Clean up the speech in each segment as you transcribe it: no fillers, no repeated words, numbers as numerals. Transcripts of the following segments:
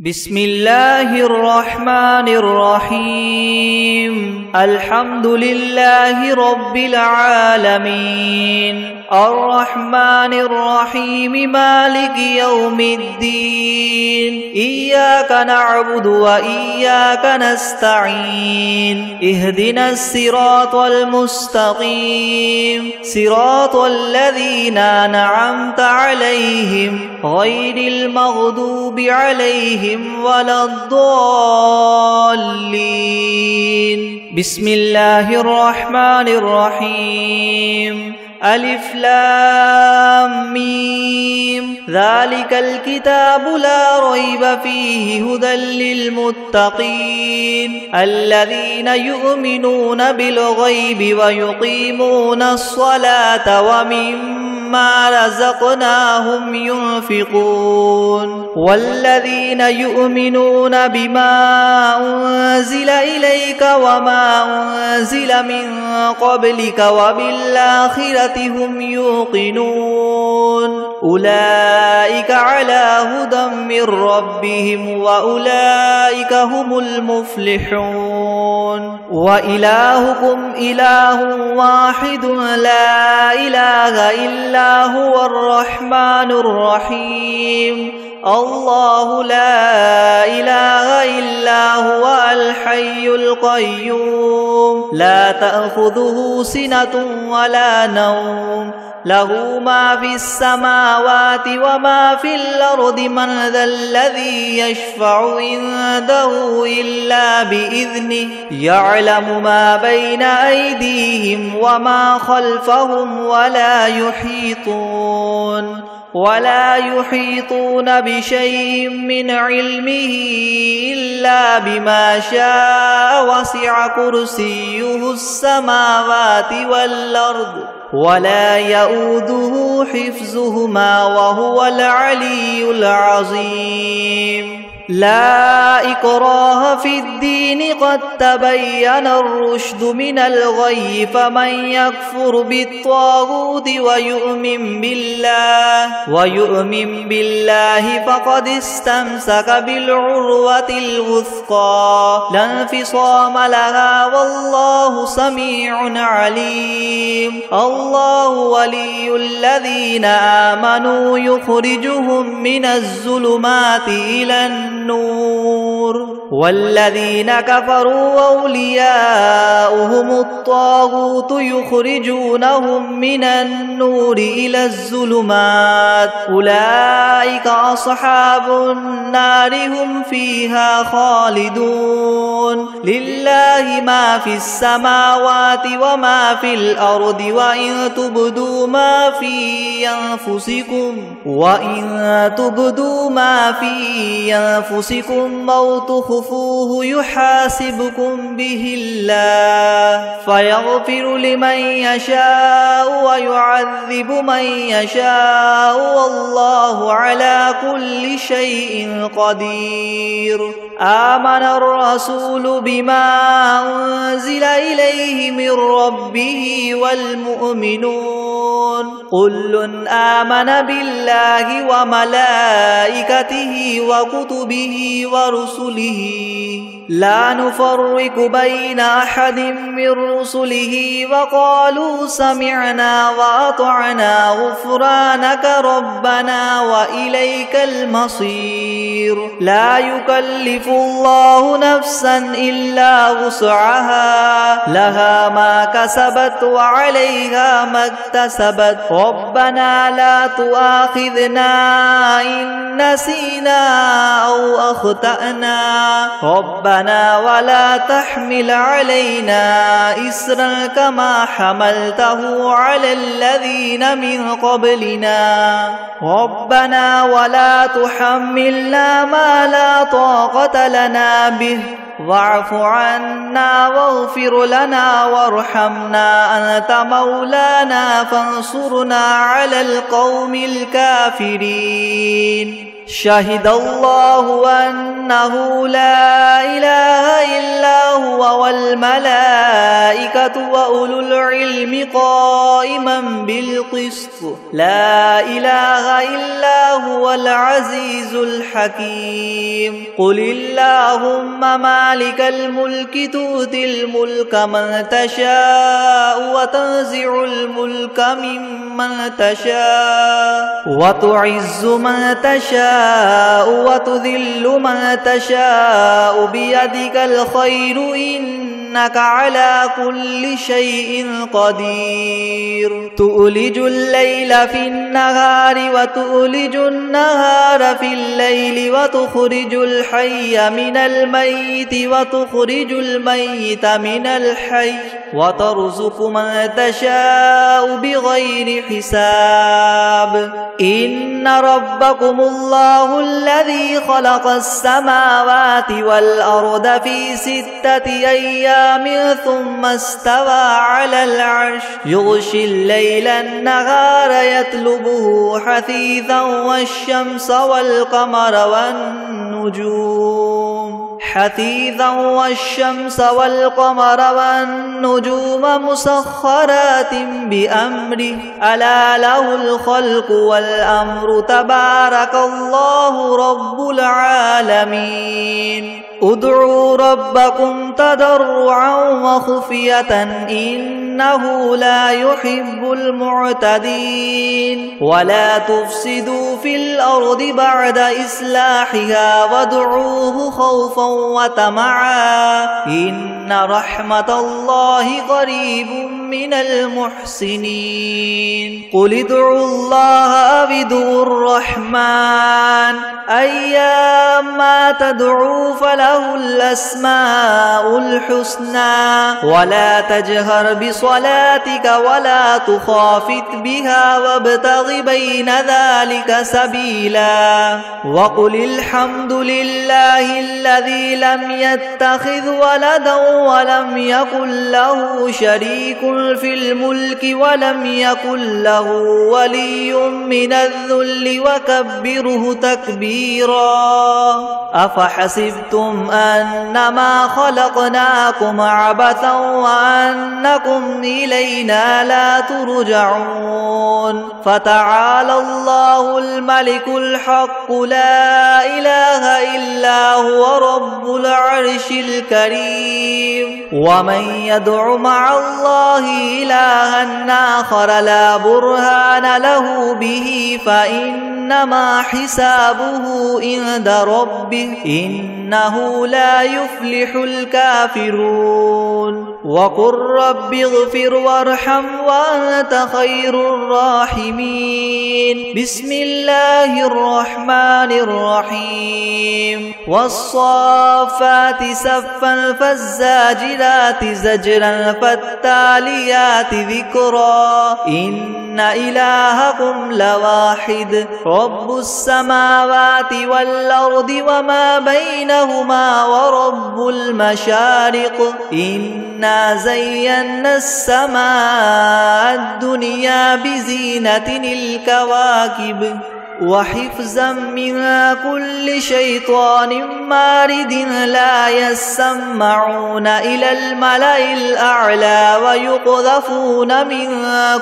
بسم الله الرحمن الرحيم. الحمد لله رب العالمين، الرحمن الرحيم، مالك يوم الدين. إياك نعبد وإياك نستعين. اهدنا الصراط المستقيم، صراط الذين أنعمت عليهم غير المغضوب عليهم ولا الضالين. بسم الله الرحمن الرحيم. ألف لام ميم. ذلك الكتاب لا ريب فيه هدى للمتقين الذين يؤمنون بالغيب ويقيمون الصلاة ومما رزقناهم ينفقون والذين يؤمنون بما أنزل إليك وما أنزل من قبلك وبالآخرة هم يوقنون أولئك على هدى من ربهم وأولئك هم المفلحون. وإلهكم إله واحد لا إله إلا هو الرحمن الرحيم. الله لا إله إلا هو الحي القيوم لا تأخذه سنة ولا نوم له ما في السماوات وما في الأرض. من ذا الذي يشفع عنده إلا بإذنه يعلم ما بين أيديهم وما خلفهم ولا يحيطون بشيء من علمه إلا بما شاء. وسع كرسيه السماوات والأرض ولا يؤوده حفظهما وهو العلي العظيم. لا إكراه في الدين قد تبين الرشد من الغي. فمن يكفر بالطاغوت ويؤمن بالله فقد استمسك بالعروة الوثقى لا انفصام لها والله سميع عليم. الله ولي الذين آمنوا يخرجهم من الظلمات إلى النور والذين كفروا أولياؤهم الطاغوت يخرجونهم من النور إلى الظلمات. أولئك أصحاب النار هم فيها خالدون. لله ما في السماوات وما في الأرض وإن تبدوا ما في أنفسكم أو تخفوه يحاسبكم به الله فيغفر لمن يشاء ويعذب من يشاء والله على كل شيء قدير. آمن الرسول بما أنزل إليه من ربه والمؤمنون كل آمن بالله وملائكته وكتبه ورسله لا نفرق بين أحد من رسله وقالوا سمعنا وأطعنا غفرانك ربنا وإليك المصير. لا يكلف الله نفسا إلا وسعها لها ما كسبت وعليها ما اكتسبت. ربنا لا تؤاخذنا إن نسينا أو أخطأنا ربنا ولا تحمل علينا إسرا كما حملته على الذين من قبلنا ربنا ولا تحملنا ما لا طاقة لنا به واعف عنا واغفر لنا وارحمنا أنت مولانا فانصرنا على القوم الكافرين. شهد الله أنه لا إله إلا هو هو والملائكة وأولو العلم قائما بالقسط لا إله إلا هو العزيز الحكيم قل اللهم مالك الملك تؤتي الملك من تشاء وتنزع الملك ممن تشاء وتعز من تشاء وتذل من تشاء بيدك الخير إنك على كل شيء قدير تؤلج الليل في النهار وتؤلج النهار في الليل وتخرج الحي من الميت وتخرج الميت من الحي وترزق من تشاء بغير حساب إن ربكم الله الذي خلق السماوات والأرض في 6 أيام ثم استوى على العرش يغشي الليل النهار يطلبه حثيثا والشمس والقمر والنجوم مسخرات بأمره ألا له الخلق والأمر تبارك الله رب العالمين ادعوا ربكم تضرعا وخفية إنه لا يحب المعتدين ولا تفسدوا في الأرض بعد إصلاحها وادعوه خوفا وطمعا إن رحمة الله قريب من المحسنين قل ادعوا الله أو ادعوا الرحمن أيما تدعوا فله الأسماء الحسنى ولا تجهر بصلاتك ولا تخافت بها وابتغ بين ذلك سبيلا وقل الحمد لله الذي لم يتخذ ولدا ولم يكن له شريك في الملك ولم يكن له ولي من الذل وكبره تكبيرا أفحسبتم أنما خلقناكم عبثا وأنكم إلينا لا ترجعون فتعالى الله الملك الحق لا إله إلا هو رب العرش الكريم ومن يدع مع الله إلها آخر لا برهان له به فإنما حسابه عند ربه إنه لا يفلح الكافرون وقل رب اغفر وارحم وأنت خير الراحمين بسم الله الرحمن الرحيم والصافات صفا فالزاجرات زجرا فالتاليات ذكرا إن إلهكم لواحد رب السماوات والأرض وما بينهما ورب المشارق إنا زينا السماء الدنيا بزينة الكواكب وحفظا من كل شيطان مارد لا يسمعون إلى الملأ الأعلى ويقذفون من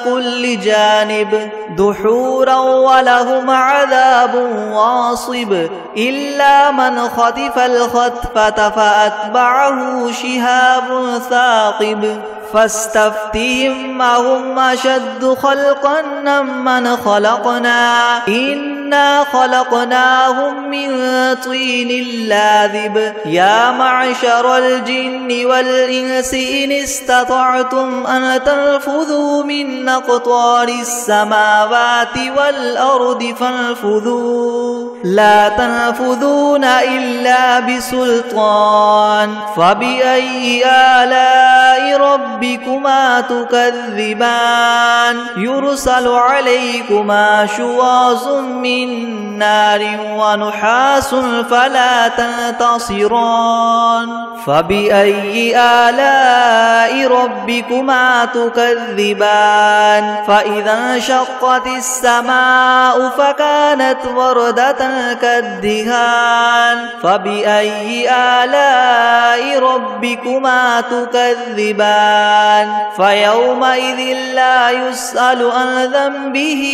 كل جانب دحورا ولهم عذاب واصب إلا من خطف الخطفة فأتبعه شهاب ثاقب فاستفتهم أهم أشد خلقا ممن خلقنا إنا خلقناهم من طين لاذب يا معشر الجن والإنس إن استطعتم أن تنفذوا من أقطار السماوات والأرض فانفذوا لا تنفذون إلا بسلطان فبأي آلاء ربكما تكذبان يرسل عليكما شواظ من نار ونحاس فلا تنتصران فبأي آلاء ربكما تكذبان فإذا انشقت السماء فكانت وردة كالدهان فبأي آلاء ربكما تكذبان فيومئذ لا يسأل عن ذنبه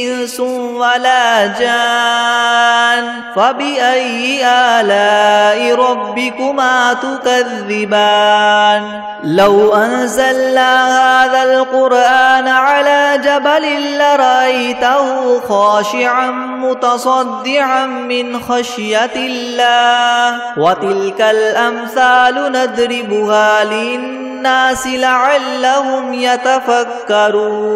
إنس ولا جان فبأي آلاء ربكما تكذبان لو أنزلنا هذا القرآن على جبل لرأيته خاشعا متصدعا من خشية الله وتلك الأمثال نضربها للناس لعلهم يتفكرون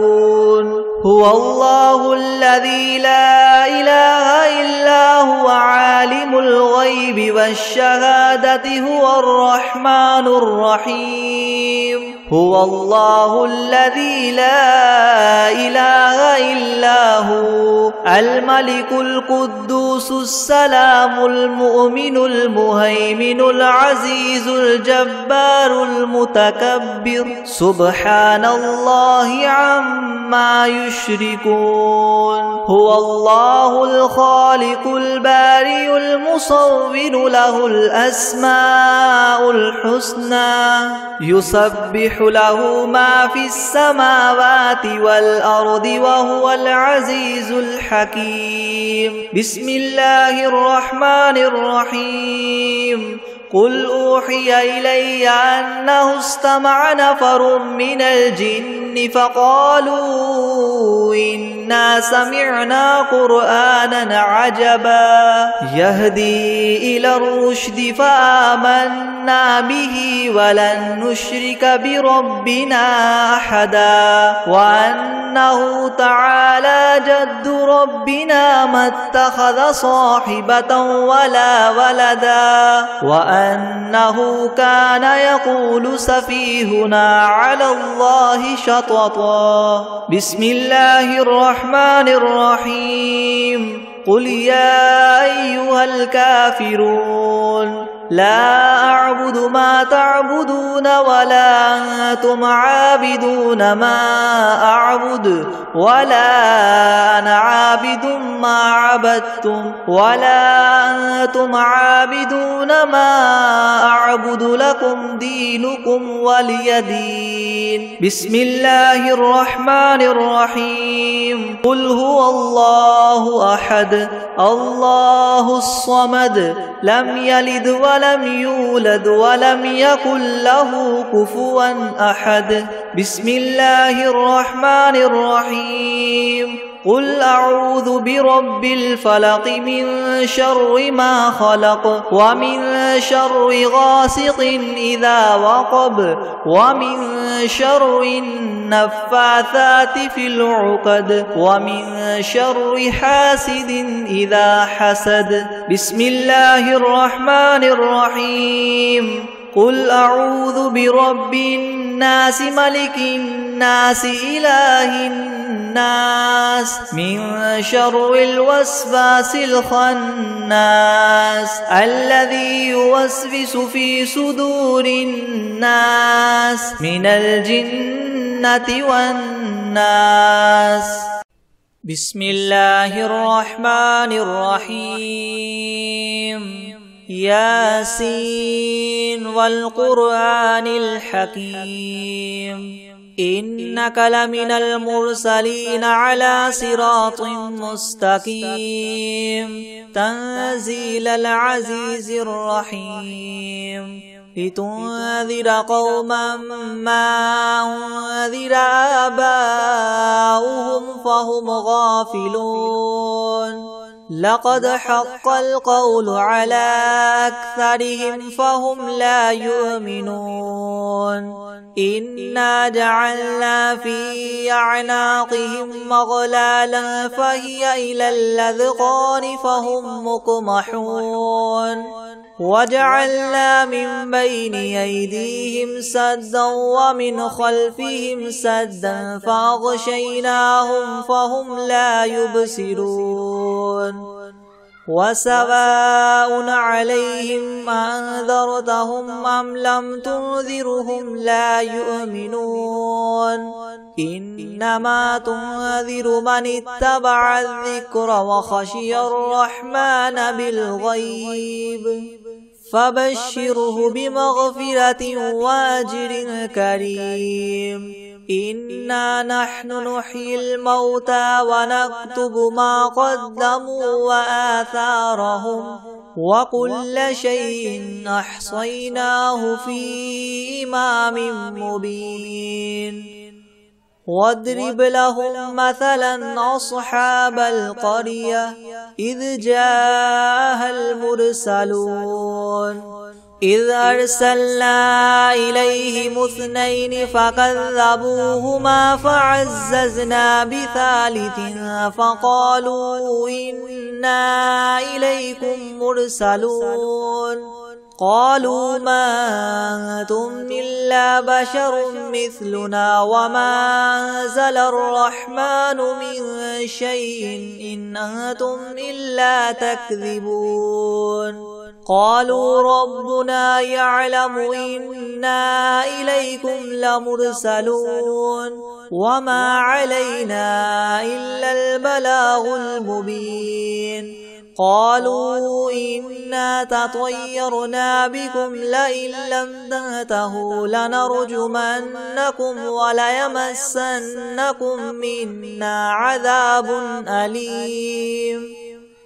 هو الله الذي لا إله إلا هو عالم الغيب والشهادة هو الرحمن الرحيم هو الله الذي لا إله إلا هو الملك القدوس السلام المؤمن المهيمن العزيز الجبار المتكبر سبحان الله عما يشركون هو الله الخالق البارئ المصور له الأسماء الحسنى يسبح له ما في السماوات والأرض وهو العزيز الحكيم بسم الله الرحمن الرحيم قل أوحي إلي أنه استمع نفر من الجن فقالوا إنا سمعنا قرآنا عجبا يهدي إلى الرشد فآمنا به ولن نشرك بربنا أحدا وأنه تعالى جد ربنا ما اتخذ صاحبة ولا ولدا وأنه كان يقول سفيهنا على الله شططا بسم الله الرحمن الرحيم قل يا أيها الكافرون لا أعبد ما تعبدون ولا أنتم عابدون ما أعبد ولا أنا عابد ما عبدتم ولا أنتم عابدون ما أعبد لكم دينكم ولي دين بسم الله الرحمن الرحيم قل هو الله أحد الله الصمد لم يلد ولم يولد ولم يكن له كفوا أحد بسم الله الرحمن الرحيم قل أعوذ برب الفلق من شر ما خلق ومن شر غاسق إذا وقب ومن شر النفاثات في العقد ومن شر حاسد إذا حسد بسم الله الرحمن الرحيم قل أعوذ برب الناس ملك الناس إله الناس من شر الوسواس الخناس الذي يوسوس في صدور الناس من الجنة والناس بسم الله الرحمن الرحيم ياسين والقرآن الحكيم إنك لمن المرسلين على صراط مستقيم تنزيل العزيز الرحيم لتنذر قوما ما أنذر آباؤهم فهم غافلون لقد حق القول على أكثرهم فهم لا يؤمنون إنا جعلنا في أعناقهم مغلالا فهي إلى الأذقان فهم مقمحون وجعلنا من بين أيديهم سدا ومن خلفهم سدا فأغشيناهم فهم لا يبصرون وسواء عليهم أنذرتهم أنذرتهم أم لم تنذرهم لا يؤمنون إنما تنذر من اتبع الذكر وخشي الرحمن بالغيب فبشره بمغفرة وأجر كريم إنا نحن نحيي الموتى ونكتب ما قدموا وآثارهم وكل شيء أحصيناه في إمام مبين واضرب لهم مثلا أصحاب القرية إذ جاءها المرسلون إذ أرسلنا إليهم 2 فكذبوهما فعززنا ب3 فقالوا إنا إليكم مرسلون قالوا ما أنتم إلا بشر مثلنا وما أنزل الرحمن من شيء إن أنتم إلا تكذبون قالوا ربنا يعلم إنا إليكم لمرسلون وما علينا إلا البلاغ المبين قالوا إنا تطيرنا بكم لئن لم تنتهوا لنرجمنكم وليمسنكم منا عذاب أليم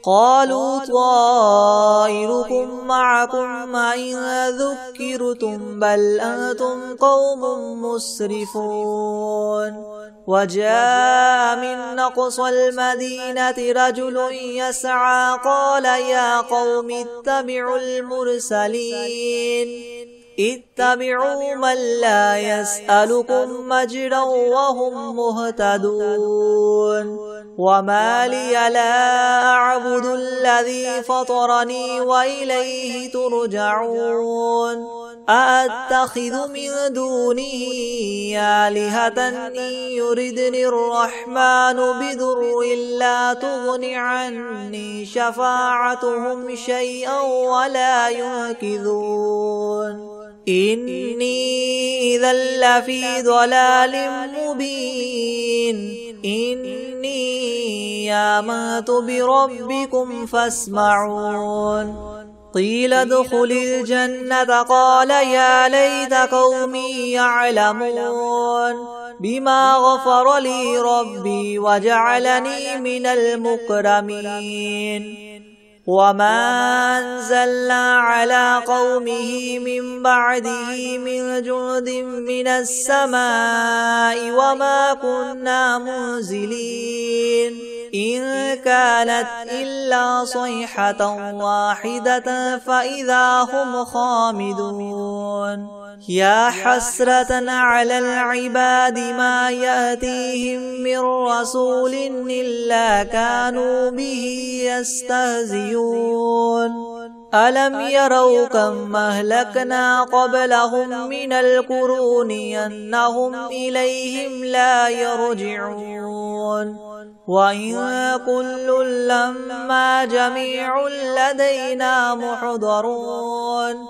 قالوا طائركم معكم إن ذكرتم بل أنتم قوم مسرفون وجاء من أقصى المدينة رجل يسعى قال يا قوم اتبعوا المرسلين اتبعوا من لا يسألكم مجرا وهم مهتدون وما لي لا أعبد الذي فطرني وإليه ترجعون أأتخذ من دونه آلهة إن يردني الرحمن بضر لا تغن عني شفاعتهم شيئا ولا ينقذون إني إذا لفي ضلال مبين إني آمنت بربكم فاسمعون قيل ادخل الجنة قال يا ليت قومي يعلمون بما غفر لي ربي وجعلني من المكرمين وما أنزلنا على قومه من بعده من جند من السماء وما كنا منزلين إن كانت إلا صيحة واحدة فإذا هم خامدون يا حسرة على العباد ما يأتيهم من رسول إلا كانوا به يستهزئون ألم يروا كم أهلكنا قبلهم من القرون أنهم إليهم لا يرجعون وإن كل لما جميع لدينا محضرون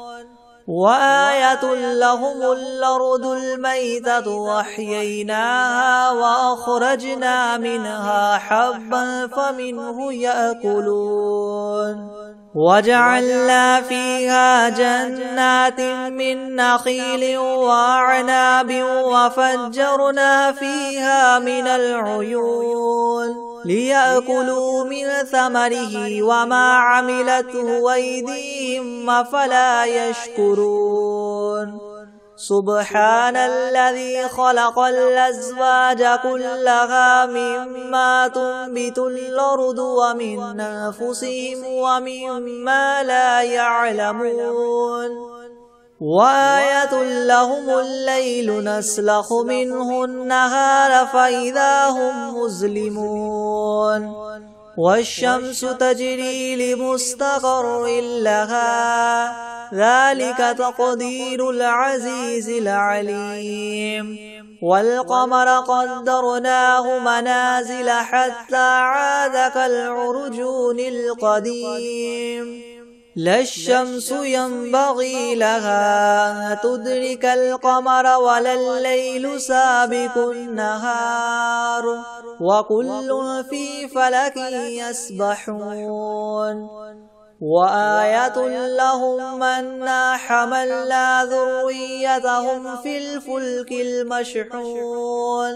وآية لهم الأرض الميتة وأحييناها وأخرجنا منها حبا فمنه يأكلون وجعلنا فيها جنات من نخيل وأعناب وفجرنا فيها من العيون ليأكلوا من ثمره وما عملته أيديهم أفلا يشكرون سبحان الذي خلق الأزواج كلها مما تنبت الأرض ومن أنفسهم ومما لا يعلمون وآية لهم الليل نسلخ منه النهار فإذا هم مظلمون والشمس تجري لمستقر لها ذلك تقدير العزيز العليم والقمر قدرناه منازل حتى عاد كالعرجون القديم لا الشمس ينبغي لها أن تدرك القمر ولا الليل سابق النهار وكل في فلك يسبحون وآية لهم أنا حملنا ذريتهم في الفلك المشحون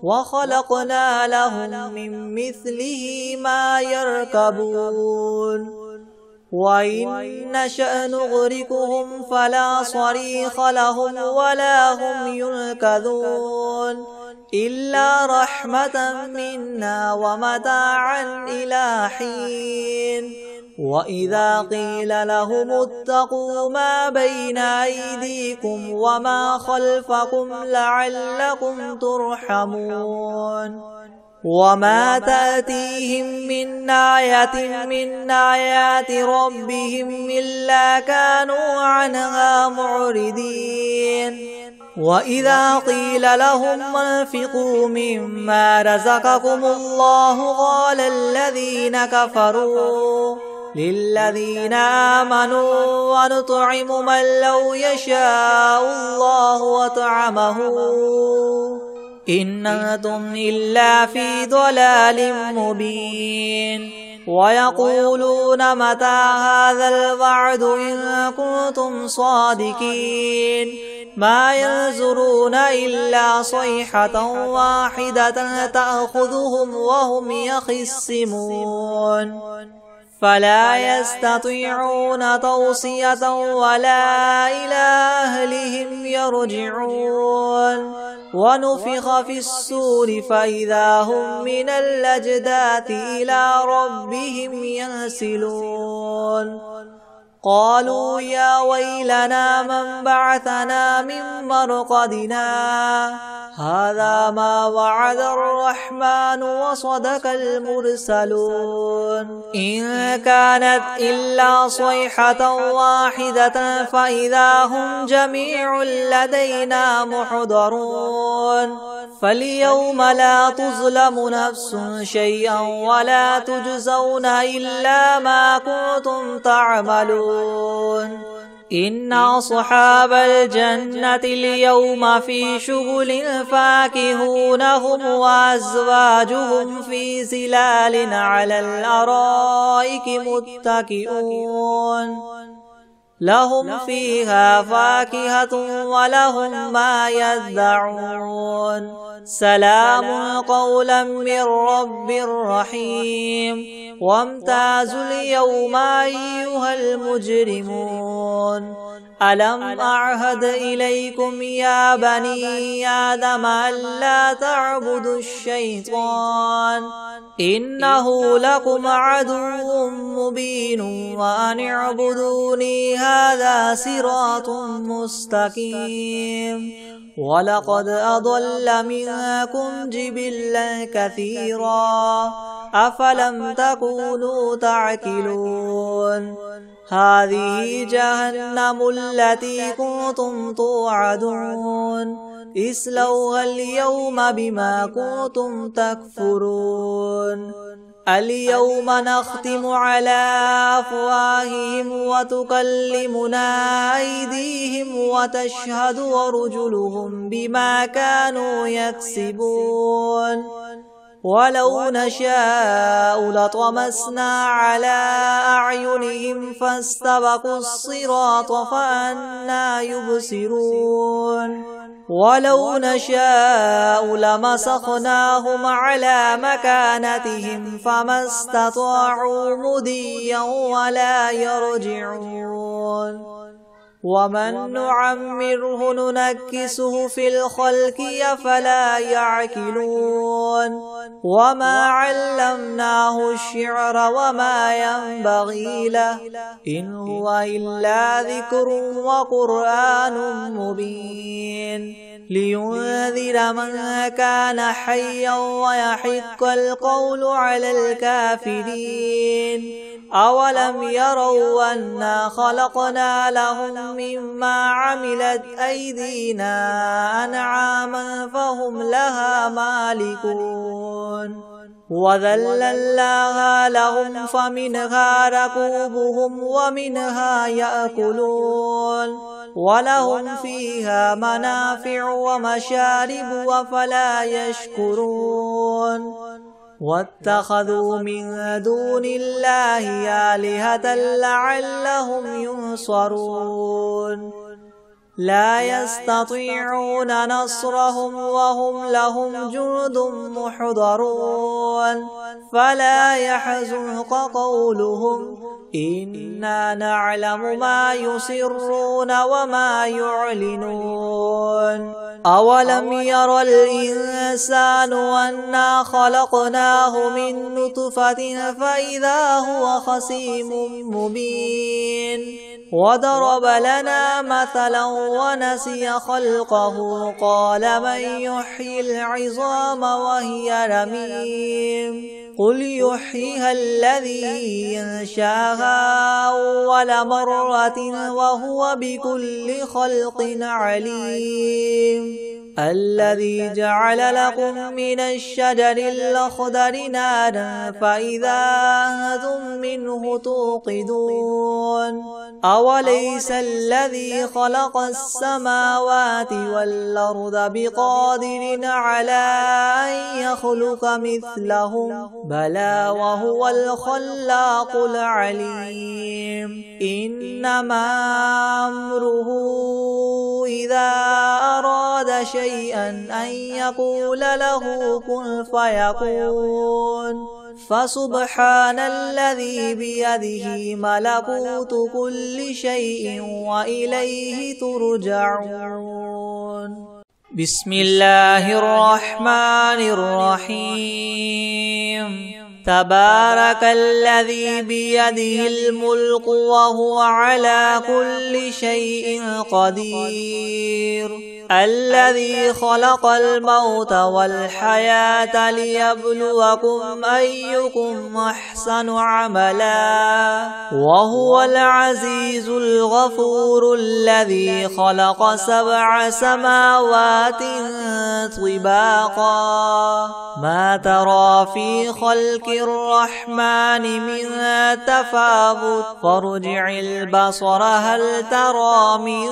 وخلقنا لهم من مثله ما يركبون وإن نشأ نغرقهم فلا صريخ لهم ولا هم ينقذون إلا رحمة منا ومتاعا إلى حين وإذا قيل لهم اتقوا ما بين أيديكم وما خلفكم لعلكم ترحمون وما تأتيهم من آية من آيات ربهم إلا كانوا عنها معرضين وإذا قيل لهم انفقوا مما رزقكم الله قال الذين كفروا للذين آمنوا ونطعم من لو يشاء الله وطعمه إن أنتم إلا في ضلال مبين ويقولون متى هذا الوعد إن كنتم صادقين ما ينظرون إلا صيحة واحدة تأخذهم وهم يخصمون فلا يستطيعون توصية ولا إلى أهلهم يرجعون ونفخ في الصور فإذا هم من الأجداث إلى ربهم ينسلون قالوا يا ويلنا من بعثنا من مرقدنا هذا ما وعد الرحمن وصدق المرسلون إن كانت إلا صيحة واحدة فإذا هم جميع لدينا محضرون فاليوم لا تظلم نفس شيئا ولا تجزون إلا ما كنتم تعملون إن أصحاب الجنة اليوم في شغل فاكهون هم وأزواجهم في ظلال على الأرائك متكئون لهم فيها فاكهة ولهم ما يدعون سلام قولا من رب رحيم وامتازوا اليوم أيها المجرمون ألم أعهد إليكم يا بني آدم ألا تعبدوا الشيطان إنه لكم عدو مبين وأن اعبدوني هذا صراط مستقيم ولقد أضل منكم جبلا كثيرا أفلم تكونوا تعقلون هذه جهنم التي كنتم توعدون اصلوها اليوم بما كنتم تكفرون اليوم نختم على أفواههم وتكلمنا أيديهم وتشهد أرجلهم بما كانوا يكسبون ولو نشاء لطمسنا على أعينهم فاستبقوا الصراط فأنى يبصرون ولو نشاء لمسخناهم على مكانتهم فما استطاعوا مضيا ولا يرجعون ومن نعمره ننكسه في الخلق أفلا يعقلون وما علمناه الشعر وما ينبغي له إن هو إلا ذكر وقرآن مبين لينذر من كان حيا ويحق القول على الكافرين أولم يروا أنا خلقنا لهم مما عملت أيدينا أنعاما فهم لها مالكون وذللناها لهم فمنها ركوبهم ومنها يأكلون ولهم فيها منافع ومشارب أفلا يشكرون واتخذوا من دون الله آلهة لعلهم ينصرون لا يستطيعون نصرهم وهم لهم جند محضرون فلا يحزنك قولهم إنا نعلم ما يسرون وما يعلنون أولم ير الإنسان أنا خلقناه من نطفة فإذا هو خصيم مبين وضرب لنا مثلا ونسي خلقه قال من يحيي العظام وهي رميم قل يحييها الذي ينشاها أول مرة وهو بكل خلق عليم الذي جعل لكم من الشجر الأخضر نارا فإذا أنتم منه توقدون أوليس الذي خلق السماوات والأرض بقادر على أن يخلق مثلهم بلى وهو الخلاق العليم إنما أمره إذا أراد شيئا أن يقول له كن فيكون فسبحان الذي بيده ملكوت كل شيء وإليه ترجعون بسم الله الرحمن الرحيم تبارك الذي بيده الملك وهو على كل شيء قدير الذي خلق الموت والحياة ليبلوكم أيكم أحسن عملا وهو العزيز الغفور الذي خلق 7 سماوات طباقا ما ترى في خلق الرحمن من تفاوت فارجع البصر هل ترى من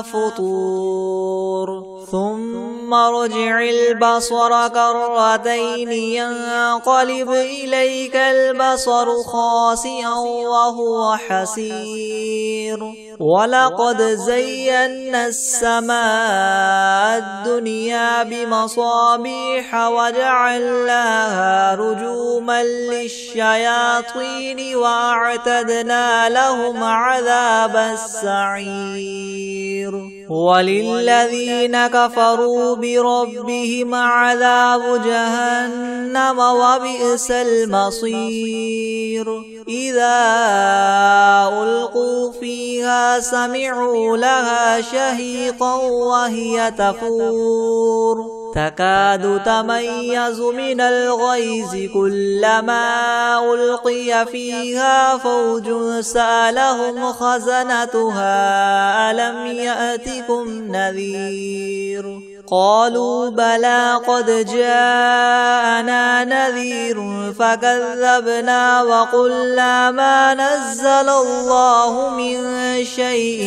فطور ثم ارجع البصر كرتين ينقلب إليك البصر خاسئا وهو حسير ولقد زينا السماء الدنيا بمصابيح وجعلناها رجوما للشياطين وأعتدنا لهم عذاب السعير وللذين كفروا بربهم عذاب جهنم وبئس المصير إذا ألقوا فيها سمعوا لها شهيقا وهي تفور تكاد تميز من الغيظ كلما ألقي فيها فوج سألهم خزنتها ألم يأتكم نذير قالوا بلى قد جاءنا نذير فكذبنا وقلنا ما نزل الله من شيء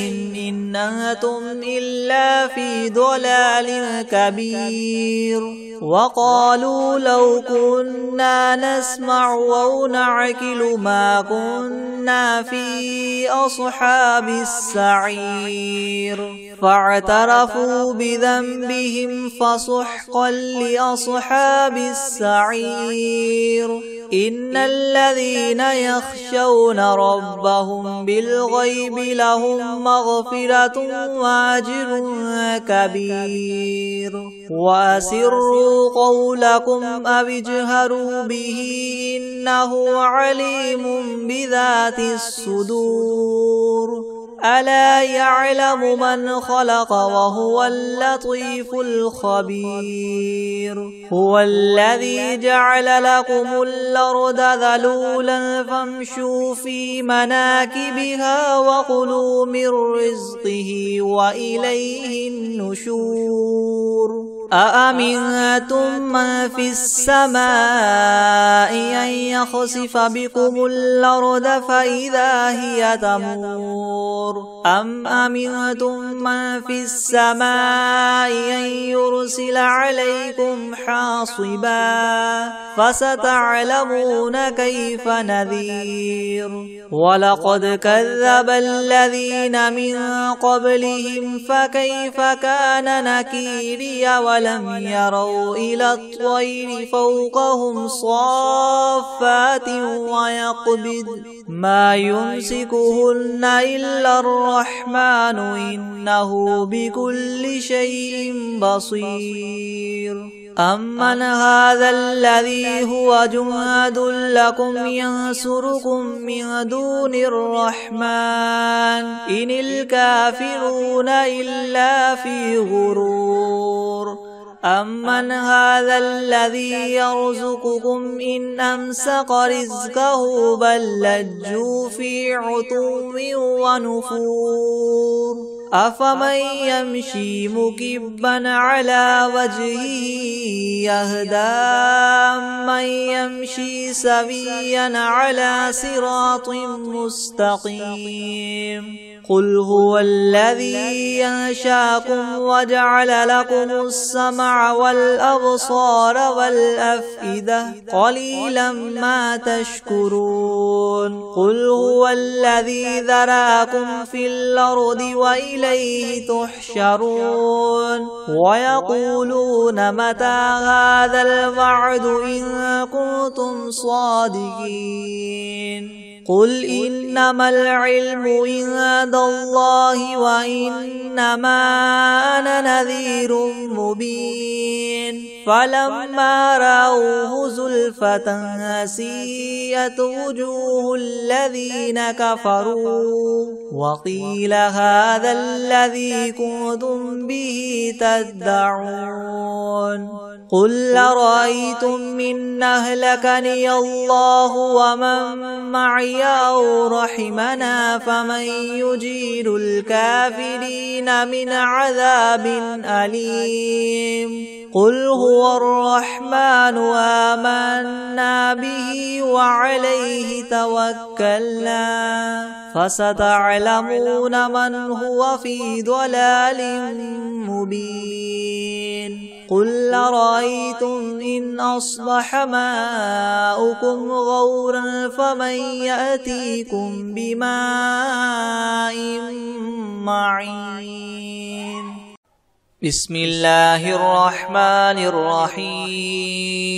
إن أنتم إلا في ضلال كبير وقالوا لو كنا نسمع أو نعقل ما كنا في أصحاب السعير فاعترفوا بذنبهم فسحقا لأصحاب السعير إن الذين يخشون ربهم بالغيب لهم مغفرة وأجر كبير وأسروا قولكم أو اجهروا به إنه عليم بذات الصدور ألا يعلم من خلق وهو اللطيف الخبير هو الذي جعل لكم الأرض ذلولا فامشوا في مناكبها وكلوا من رزقه وإليه النشور أأمنتم من في السماء أن يخسف بكم الأرض فإذا هي تمور أم أمنتم من في السماء أن يرسل عليكم حاصبا فستعلمون كيف نذير ولقد كذب الذين من قبلهم فكيف كان نكيري ولم يروا إلى الطير فوقهم صافات ويقبض ما يمسكهن إلا الرحمن إنه بكل شيء بصير أمن هذا الذي هو جند لكم ينصركم من دون الرحمن إن الكافرون إلا في غرور أمن هذا الذي يرزقكم إن أمسك رزقه بل لجوا في عتو ونفور أفمن يمشي مكبا على وجهه يهدى من يمشي سويا على صراط مستقيم قل هو الذي ينشاكم وجعل لكم السمع والأبصار والأفئدة قليلا ما تشكرون قل هو الذي ذراكم في الأرض وإليه تحشرون ويقولون متى هذا الوعد إن كنتم صادقين قل إنما العلم عند الله وإنما أنا نذير مبين فلما رأوه زلفة سيئت وجوه الذين كفروا وقيل هذا الذي كنتم به تدعون قل أرأيتم إن أهلكني الله ومن معي أو رحمنا فمن يجير الكافرين من عذاب أليم قل هو الرحمن آمنا به وعليه توكلنا فستعلمون من هو في ضلال مبين قل أرأيتم إن أصبح ماؤكم غورا فمن يأتيكم بماء معين بسم الله الرحمن الرحيم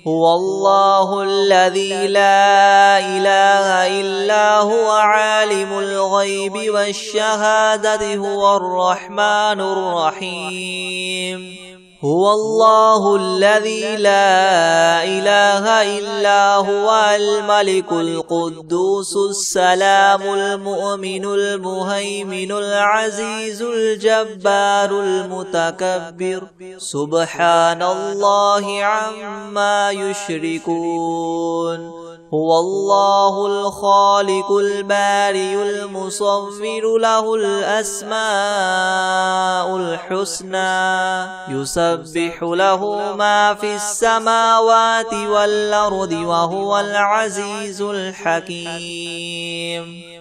هو الله الذي لا إله إلا هو عالم الغيب والشهادة هو الرحمن الرحيم هو الله الذي لا إله إلا هو الملك القدوس السلام المؤمن المهيمن العزيز الجبار المتكبر سبحان الله عما يشركون هو الله الخالق البارئ المصور له الأسماء الحسنى يسبح له ما في السماوات والأرض وهو العزيز الحكيم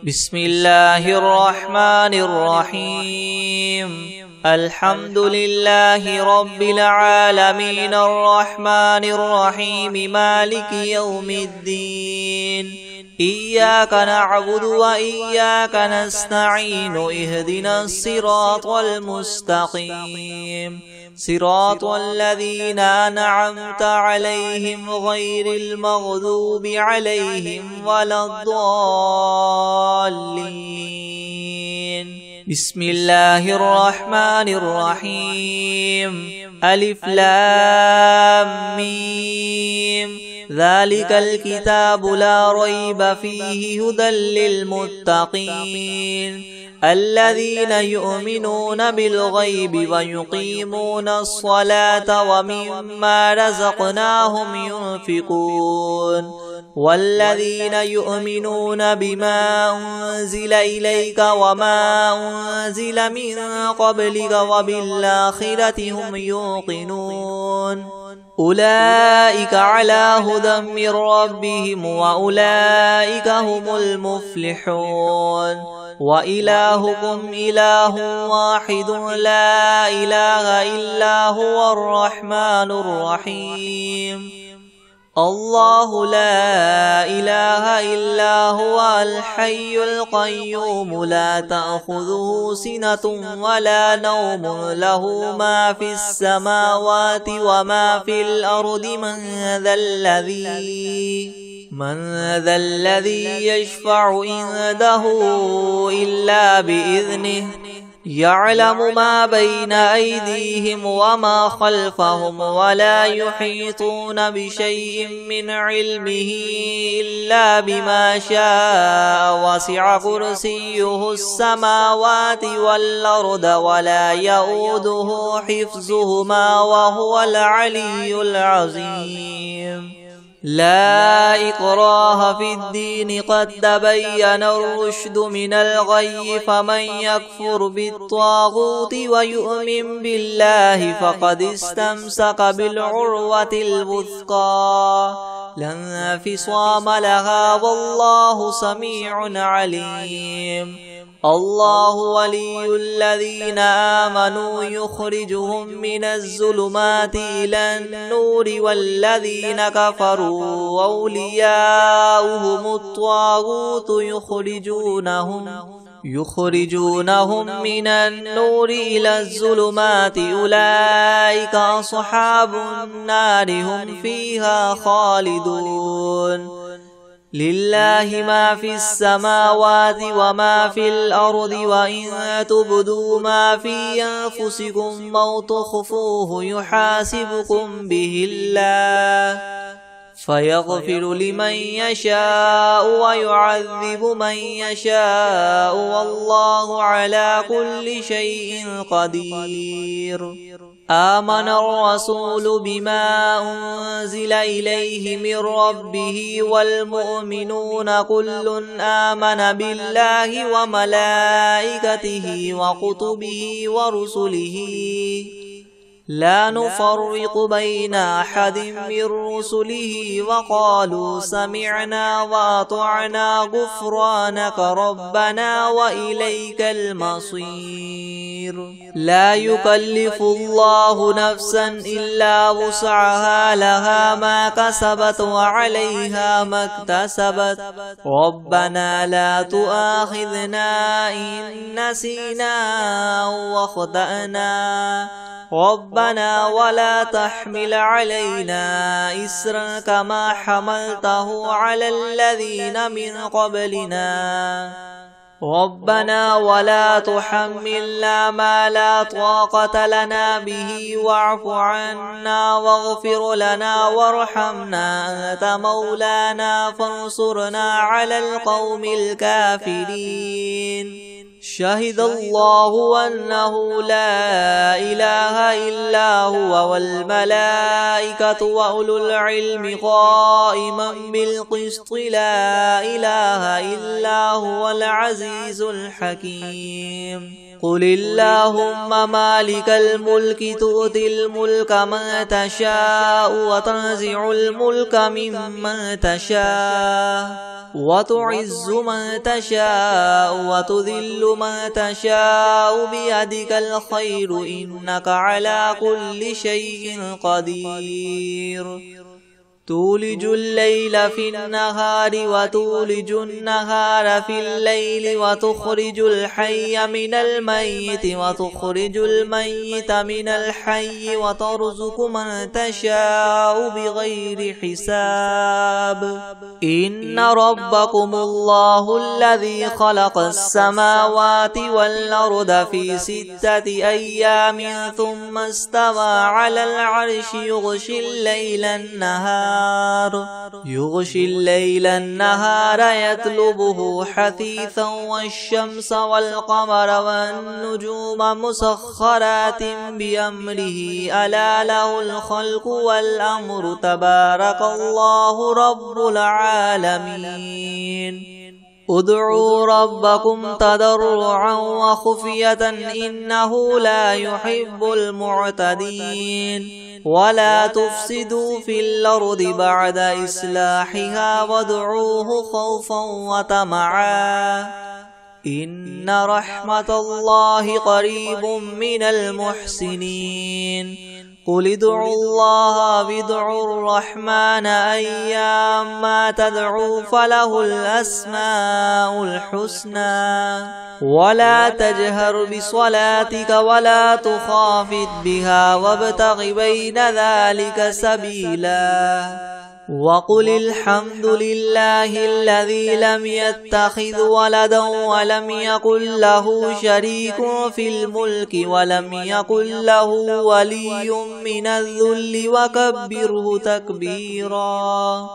بسم الله الرحمن الرحيم الحمد لله رب العالمين الرحمن الرحيم مالك يوم الدين إياك نعبد وإياك نستعين اهدنا الصراط المستقيم صراط الذين أنعمت عليهم غير المغضوب عليهم ولا الضالين بسم الله الرحمن الرحيم ألف لام ميم ذلك الكتاب لا ريب فيه هدى للمتقين الذين يؤمنون بالغيب ويقيمون الصلاة ومما رزقناهم ينفقون والذين يؤمنون بما أنزل إليك وما أنزل من قبلك وبالآخرة هم يوقنون أولئك على هدى من ربهم وأولئك هم المفلحون وإلهكم إله واحد لا إله إلا هو الرحمن الرحيم الله لا إله إلا هو الحي القيوم لا تأخذه سنة ولا نوم له ما في السماوات وما في الأرض من ذا الذي يشفع عنده إلا بإذنه يعلم ما بين أيديهم وما خلفهم ولا يحيطون بشيء من علمه إلا بما شاء وسع كرسيه السماوات والأرض ولا يؤوده حفظهما وهو العلي العظيم لا إكراه في الدين قد تبين الرشد من الغي فمن يكفر بالطاغوت ويؤمن بالله فقد استمسك بالعروة الوثقى لا انفصام لها والله سميع عليم الله ولي الذين آمنوا يخرجهم من الظلمات إلى النور والذين كفروا أولياؤهم الطاغوت يخرجونهم من النور إلى الظلمات أولئك أصحاب النار هم فيها خالدون لله ما في السماوات وما في الأرض وإن تبدوا ما في أنفسكم أو تخفوه يحاسبكم به الله فيغفر لمن يشاء ويعذب من يشاء والله على كل شيء قدير آمن الرسول بما أنزل إليه من ربه والمؤمنون كل آمن بالله وملائكته وكتبه ورسله لا نفرق بين أحد من رسله وقالوا سمعنا وأطعنا غفرانك ربنا وإليك المصير لا يكلف الله نفسا إلا وسعها لها ما كسبت وعليها ما اكتسبت ربنا لا تؤاخذنا إن نسينا أو أخطأنا ربنا ولا تحمل علينا إسرا كما حملته على الذين من قبلنا ربنا ولا تحملنا ما لا طاقة لنا به واعف عنا واغفر لنا وارحمنا أنت مولانا فانصرنا على القوم الكافرين شهد الله أنه لا إله إلا هو والملائكة وأولو العلم قائما بالقسط لا إله إلا هو العزيز الحكيم قل اللهم مالك الملك تؤتي الملك من تشاء وتنزع الملك ممن تشاء وتعز من تشاء وتذل من تشاء بيدك الخير إنك على كل شيء قدير تولج الليل في النهار وتولج النهار في الليل وتخرج الحي من الميت وتخرج الميت من الحي وترزق من تشاء بغير حساب إن ربكم الله الذي خلق السماوات والأرض في 6 أيام ثم استوى على العرش يغشي الليل النهار النهار يغشي الليل النهار يطلبه حثيثا والشمس والقمر والنجوم مسخرات بأمره ألا له الخلق والأمر تبارك الله رب العالمين ادعوا ربكم تضرعا وخفية إنه لا يحب المعتدين ولا تفسدوا في الأرض بعد إصلاحها وادعوه خوفا وطمعا إن رحمة الله قريب من المحسنين قل ادعوا الله وادعوا الرحمن أيما تدعوا فله الأسماء الحسنى ولا تجهر بصلاتك ولا تخافت بها وابتغ بين ذلك سبيلا وقل الحمد لله الذي لم يتخذ ولدا ولم يكن له شريك في الملك ولم يكن له ولي من الذل وكبره تكبيرا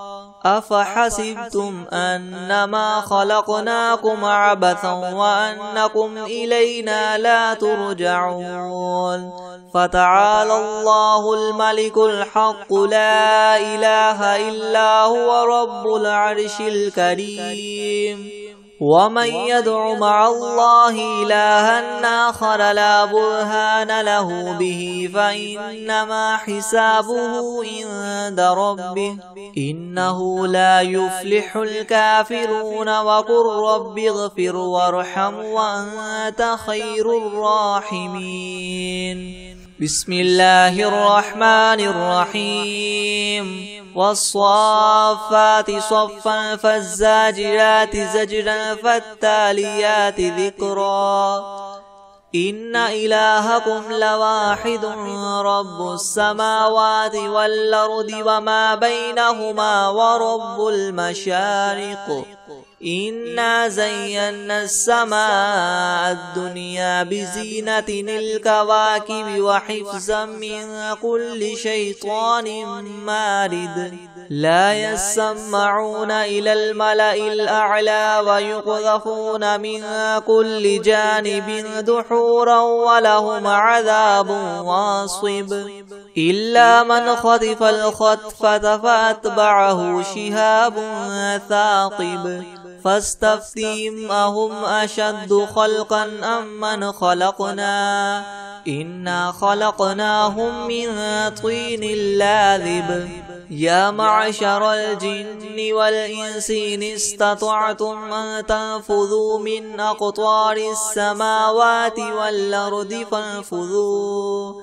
أفحسبتم أنما خلقناكم عبثا وأنكم إلينا لا ترجعون فتعالى الله الملك الحق لا إله إلا هو رب العرش الكريم ومن يدع مع الله إلها آخر لا برهان له به فإنما حسابه عند ربه إنه لا يفلح الكافرون وقل رب اغفر وارحم وأنت خير الراحمين بسم الله الرحمن الرحيم والصافات صفا فالزاجرات زجرا فالتاليات ذكرا إن إلهكم لواحد رب السماوات والأرض وما بينهما ورب المشارق إنا زينا السماء الدنيا بزينة الكواكب وحفظا من كل شيطان مارد لا يسمعون إلى الملأ الأعلى ويقذفون من كل جانب دحورا ولهم عذاب واصب إلا من خطف الخطفة فأتبعه شهاب ثاقب فاستفتهم أهم أشد خلقا أم من خلقنا إنا خلقناهم من طين لاذب يا معشر الجن والإنس إن استطعتم أن تنفذوا من أقطار السماوات والأرض فانفذوا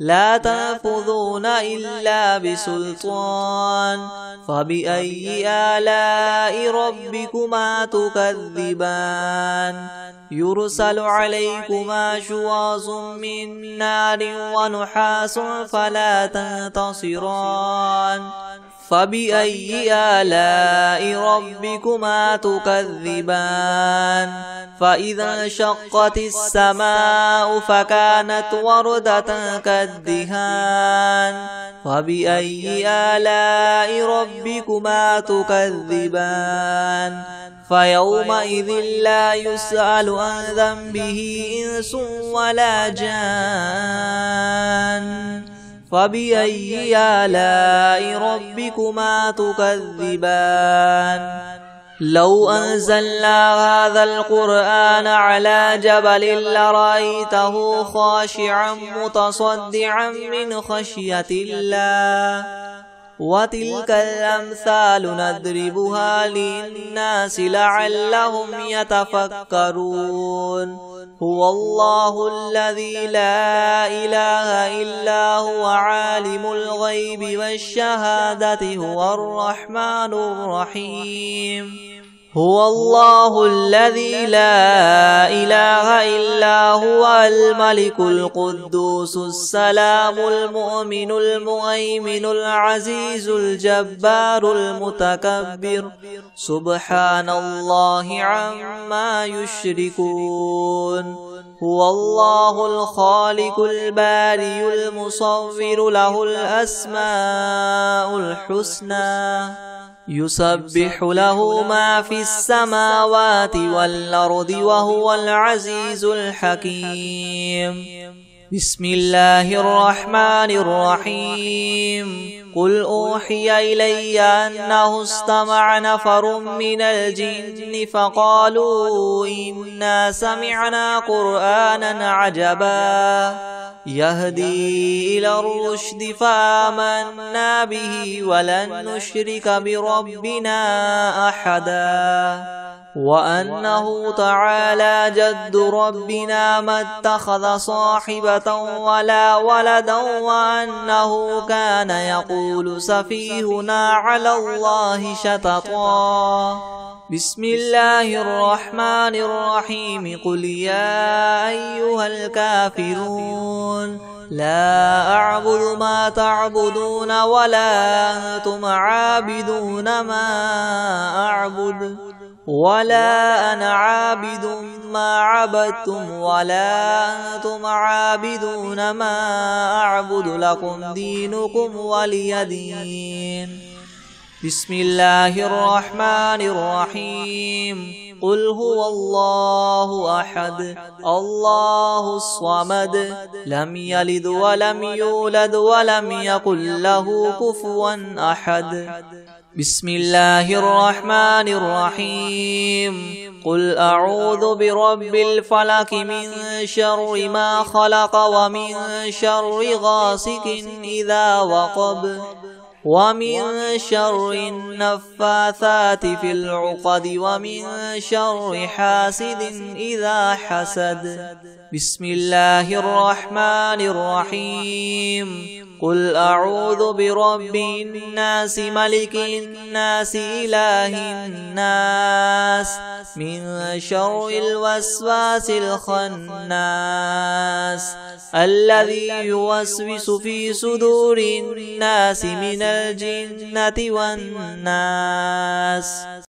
لا تنفذون إلا بسلطان فبأي آلاء ربكما تكذبان يرسل عليكما شواظ من نار ونحاس فلا تنتصران فبأي آلاء ربكما تكذبان فإذا انشقت السماء فكانت وردة كالدهان فبأي آلاء ربكما تكذبان فيومئذ لا يسأل عن ذنبه إنس ولا جان فبأي آلاء ربكما تكذبان لو أنزلنا هذا القرآن على جبل لرأيته خاشعا متصدعا من خشية الله وتلك الأمثال نضربها للناس لعلهم يتفكرون هو الله الذي لا إله إلا هو عالم الغيب والشهادة هو الرحمن الرحيم هو الله الذي لا إله إلا هو الملك القدوس السلام المؤمن المهيمن العزيز الجبار المتكبر سبحان الله عما يشركون هو الله الخالق البارئ المصور له الأسماء الحسنى يسبح له ما في السماوات والأرض وهو العزيز الحكيم بسم الله الرحمن الرحيم قل أوحي إلي أنه استمع نفر من الجن فقالوا إنا سمعنا قرآنا عجبا يهدي إلى الرشد فآمنا به ولن نشرك بربنا أحدا وأنه تعالى جد ربنا ما اتخذ صاحبة ولا ولدا وأنه كان يقول سفيهنا على الله شططا بسم الله الرحمن الرحيم قل يا أيها الكافرون لا أعبد ما تعبدون ولا أنتم عابدون ما أعبد ولا أنا عابد ما عبدتم ولا أنتم عابدون ما أعبد لكم دينكم ولي دين بسم الله الرحمن الرحيم قل هو الله أحد الله الصمد لم يلد ولم يولد ولم يكن له كفوا أحد بسم الله الرحمن الرحيم قل أعوذ برب الفلق من شر ما خلق ومن شر غاسق إذا وقب ومن شر النفاثات في العقد ومن شر حاسد إذا حسد بسم الله الرحمن الرحيم قل أعوذ برب الناس ملك الناس إله الناس من شر الوسواس الخناس الذي يوسوس في صدور الناس من الجنة والناس